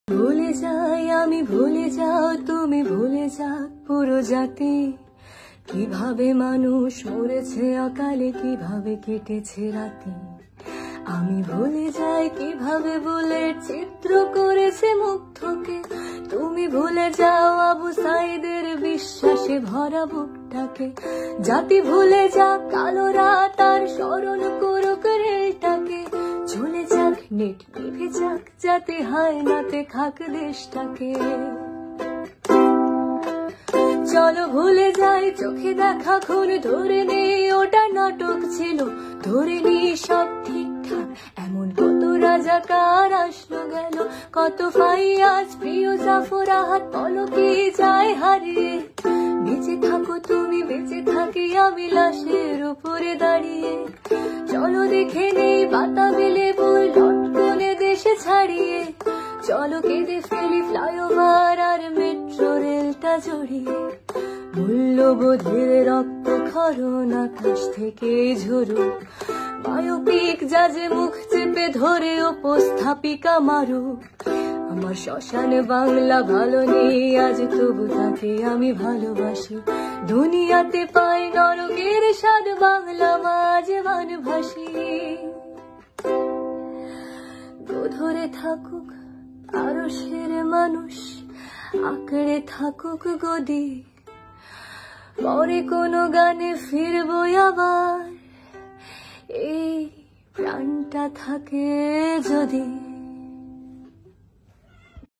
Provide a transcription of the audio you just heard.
ভুলে যাই আমি, ভুলে যাও তুমি, ভুলে যাও পুরো জাতি। কিভাবে মানুষ মরেছে অকালে, কিভাবে কেটেছে রাতে। আমি ভুলে যাই কিভাবে বুলেট চিত্র করেছে মুগ্ধকে। তুমি ভুলে যাও আবু সাইদের বিশ্বাসে ভরা বুকটাকে। জাতি ভুলে যাক কালো রাত আর স্মরণ করুক রেলটাকে। চলে যাক নেট নিভে যাক, যাতে হায় নাতে খাক দেশটাকে। চলো ভুলে যাই চোখে দেখা খুন, ধরে নেই ওটা নাটক ছিল। ধরে নেই সব ঠিকঠাক, এমন কত রাজাকার আসলো গেল। কত ফাইয়াজ প্রিয় জাফর আহাত পলকে যায় হারিয়ে। বেঁচে থাকো তুমি, বেঁচে থাকি আমি লাশের উপরে দাঁড়িয়ে। চলো দেখে নেই বাতাবি লেবু লটকনে দেশে ছাড়িয়ে। চলো কেঁদে ফেলি ফ্লাইওভার আর মেট্রো রেলটা জড়িয়ে। মূল্যবোধের রক্ত খরণ আকাশ থেকে ঝরুক। বায়োপিক জাজে মুখ চেপে ধরে উপস্থাপিকা মারুক। আমার শ্মশানে বাংলা ভালো নেই আজ, তবু তাকে আমি ভালোবাসি। দুনিয়াতে পাই নরকের স্বাদ, বাংলা মাঝে বানভাসি। ধরে থাকুক আরশের মানুষ, আঁকড়ে থাকুক গদি। পরে কোনো গানে ফিরবো আবার, এই প্রাণটা থাকে যদি।